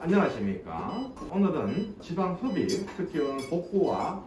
안녕하십니까. 오늘은 지방 흡입, 특히 복부와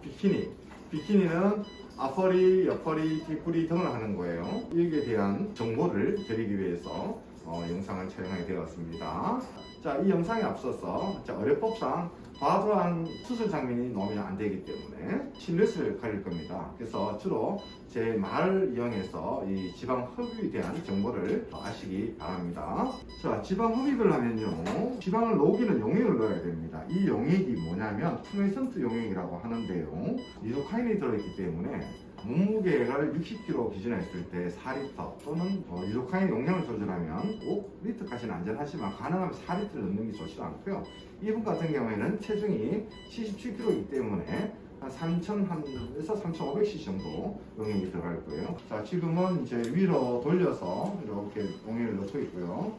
비키니는 앞허리, 옆허리, 뒷구리 등을 하는 거예요. 이에 대한 정보를 드리기 위해서 영상을 촬영하게 되었습니다. 자, 이 영상에 앞서서 의료법상 과도한 수술 장면이 나오면 안 되기 때문에 실루엣을 가릴 겁니다. 그래서 주로 제 말을 이용해서 이 지방 흡입에 대한 정보를 아시기 바랍니다. 자, 지방 흡입을 하면요, 지방을 녹이는 용액을 넣어야 됩니다. 이 용액이 뭐냐면 투메이선트 용액이라고 하는데요, 리도카인이 들어있기 때문에 몸무게를 60kg 기준에 했을 때 4리터 또는 리도카인 용량을 조절하면 5리터까지는 안전하지만 가능하면 4리터를 넣는 게 좋지 않고요. 이분 같은 경우에는 체중이 77kg이기 때문에 한 3,000에서 3,500cc 정도 용액이 들어갈 거예요. 자, 지금은 이제 위로 돌려서 이렇게 용액을 넣고 있고요.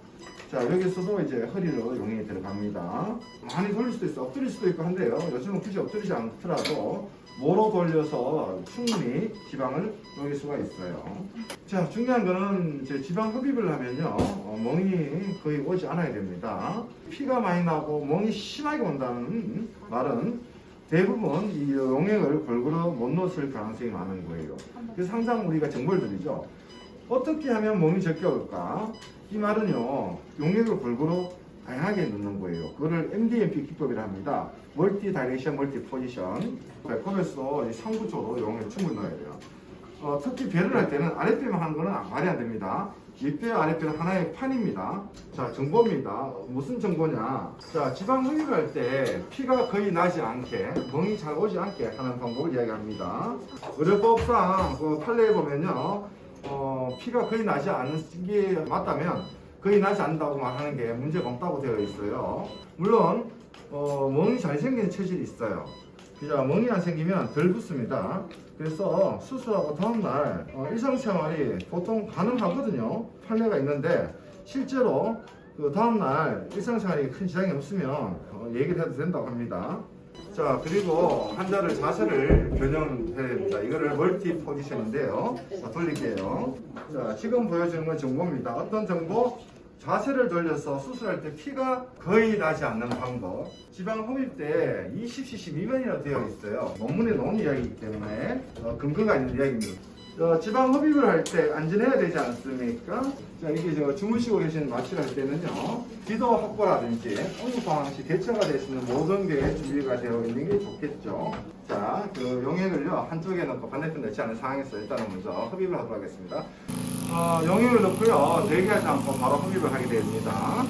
자, 여기서도 이제 허리로 용액이 들어갑니다. 많이 돌릴 수도 있어, 엎드릴 수도 있고 한데요. 요즘은 굳이 엎드리지 않더라도 모로 돌려서 충분히 지방을 녹일 수가 있어요. 자, 중요한 거는 이제 지방 흡입을 하면요, 멍이 거의 오지 않아야 됩니다. 피가 많이 나고 멍이 심하게 온다는 말은 대부분 이 용액을 골고루 못 넣었을 가능성이 많은 거예요. 그래서 항상 우리가 정보를 드리죠. 어떻게 하면 멍이 적게 올까? 이 말은요, 용액을 골고루 다양하게 넣는 거예요. 그거를 MDMP 기법이라 합니다. 멀티 다이렉션, 멀티 포지션. 배꼽에서 상부 쪽으로 용액을 충분히 넣어야 돼요. 특히 배를 할 때는 아랫배만 하는 거는 말이 안 됩니다. 윗배, 아랫배는 하나의 판입니다. 자, 정보입니다. 무슨 정보냐? 자, 지방 흡입을 할 때 피가 거의 나지 않게, 멍이 잘 오지 않게 하는 방법을 이야기합니다. 의료법상 그 판례에 보면요, 피가 거의 나지 않는 게 맞다면 거의 나지 않는다고 말하는 게 문제가 없다고 되어 있어요. 물론 멍이 잘 생기는 체질이 있어요. 그냥 멍이 안 생기면 덜 붓습니다. 그래서 수술하고 다음날 일상생활이 보통 가능하거든요. 판례가 있는데 실제로 그 다음날 일상생활이 큰 지장이 없으면 얘기를 해도 된다고 합니다. 자, 그리고 환자를 자세를 변형해야 됩니다. 이거를 멀티 포지션인데요. 자, 돌릴게요. 자, 지금 보여주는 건 정보입니다. 어떤 정보? 자세를 돌려서 수술할 때 피가 거의 나지 않는 방법. 지방 흡입 때 20cc 미만이라고 되어 있어요. 논문에 나온 이야기이기 때문에 근거가 있는 이야기입니다. 지방 흡입을 할 때 안전해야 되지 않습니까? 자, 이게 주무시고 계신 마취를 할 때는요, 기도 확보라든지 응급 상황 시 대처가 될 수 있는 모든 게 준비가 되어 있는 게 좋겠죠. 자, 그 용액을요, 한쪽에 넣고 반대편 넣지 않은 상황에서 일단은 먼저 흡입을 하도록 하겠습니다. 용액을 넣고요, 대기하지 않고 바로 흡입을 하게 됩니다.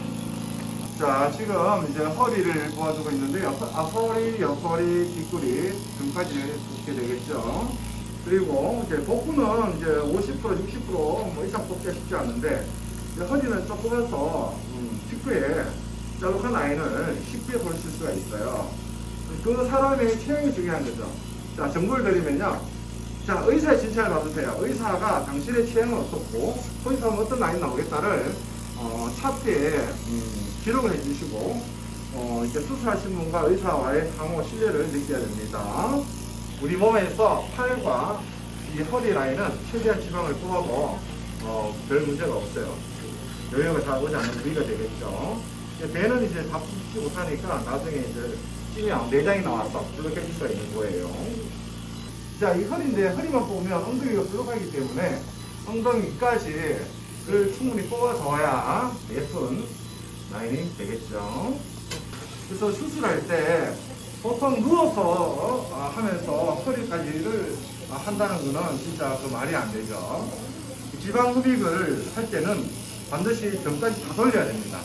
자, 지금 이제 허리를 도와주고 있는데요. 앞허리, 옆허리, 뒷구리 등까지 붙게 되겠죠. 그리고 이제 복부는 이제 50%, 60% 뭐 이상 뽑기가 쉽지 않은데, 이제 허리는 조금해서 직후에 자욱한 라인을 쉽게 보실 수가 있어요. 그 사람의 체형이 중요한 거죠. 자, 정보를 드리면요. 자, 의사의 진찰을 받으세요. 의사가 당신의 체형은 어떻고, 흡입하면 어떤 라인 나오겠다를 차트에 기록을 해주시고, 이제 수술하신 분과 의사와의 상호 신뢰를 느껴야 됩니다. 우리 몸에서 팔과 이 허리 라인은 최대한 지방을 뽑아도 별 문제가 없어요. 여유가 잘 오지 않는 부위가 되겠죠. 배는 이제 다 뽑지 못하니까 나중에 이제 찌면 내장이 나와서 블록해질 수가 있는 거예요. 자, 이 허리인데 허리만 뽑으면 엉덩이가 블록하기 때문에 엉덩이까지를 충분히 뽑아줘야 예쁜 라인이 되겠죠. 그래서 수술할 때 보통 누워서 하면서 허리까지를 한다는 거는 진짜 그 말이 안 되죠. 지방 흡입을 할 때는 반드시 등까지 다 돌려야 됩니다.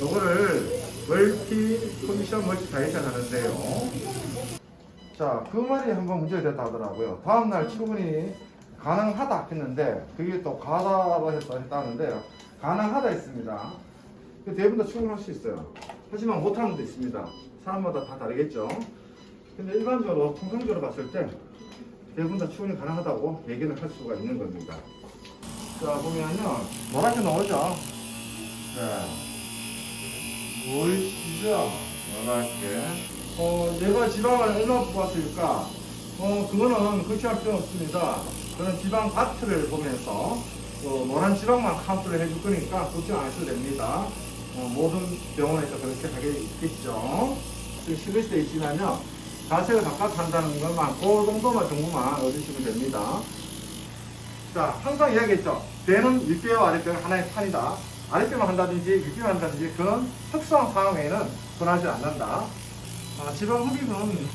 요거를 멀티 포지션 멀티 다이렉션 하는데요. 자, 그 말이 한번 문제가 됐다 하더라고요. 다음날 충분히 가능하다 했는데 그게 또 가다고 했다는데요. 가능하다 했습니다. 대부분 다 충분할 수 있어요. 하지만 못하는 것도 있습니다. 사람마다 다 다르겠죠. 근데 일반적으로 통상적으로 봤을 때 대부분 다 충분히 가능하다고 얘기를 할 수가 있는 겁니다. 자, 보면요, 노랗게 나오죠. 네, 보이시죠? 노랗게. 내가 지방을 얼마 뽑았을까? 그거는 그렇게 필요 없습니다. 저는 지방 바트를 보면서 노란 지방만 카운트를 해줄 거니까 걱정 안 하셔도 됩니다. 모든 병원에서 그렇게 하게 있겠죠. 지금 실릴 때 있지만요. 자세가 바깥 한다는 것만, 그 정도만 정보만 얻으시면 됩니다. 자, 항상 이야기했죠. 배는 윗배와 아랫배가 하나의 판이다. 아랫배만 한다든지 윗배만 한다든지 그런 특수한 상황에는 변하지 않는다. 지방 흡입은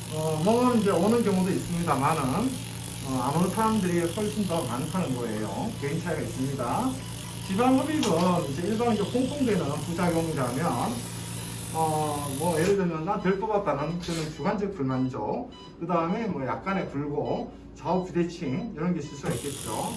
먹은 이제 오는 경우도 있습니다만은 안 오는 사람들이 훨씬 더 많다는 거예요. 개인 차이가 있습니다. 지방 흡입은 이제 일반적으로 공통되는 부작용이라면 뭐 예를 들면 난 덜 뽑았다는 그런 주관적 불만족, 그 다음에 뭐 약간의 굴곡, 좌우 비대칭 이런 게 있을 수가 있겠죠.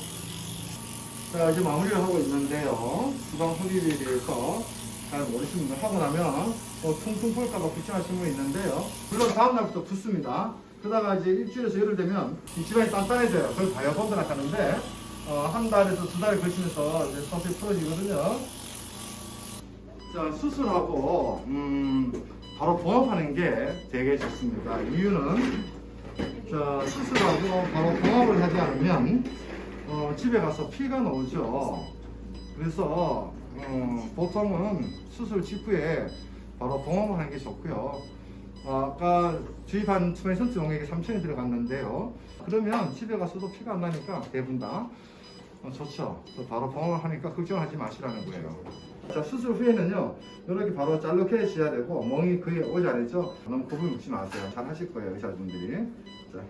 자, 이제 마무리를 하고 있는데요. 지방 흡입에 대해서 잘 모르시는 분들 하고 나면 퉁퉁 볼까봐 걱정하시는 분 있는데요. 물론 다음날부터 붓습니다. 그러다가 이제 일주일에서 열흘 되면 이 지방이 단단해져요. 그걸 바이오본드라 하는데 한 달에서 두 달에 걸치면서 이제 서서히 풀어지거든요. 자, 수술하고 바로 봉합하는 게 되게 좋습니다. 이유는 자, 수술하고 바로 봉합을 하지 않으면 집에 가서 피가 나오죠. 그래서 보통은 수술 직후에 바로 봉합을 하는 게 좋고요. 아까 주입한 투메센트 용액이 3,000이 들어갔는데요. 그러면 집에 가서도 피가 안 나니까 대부분 다 좋죠. 바로 봉합을 하니까 걱정하지 마시라는 거예요. 자, 수술 후에는요, 이렇게 바로 잘라내셔야 되고, 멍이 거의 오지 않았죠? 너무 겁을 먹지 마세요. 잘 하실 거예요, 의사분들이. 자.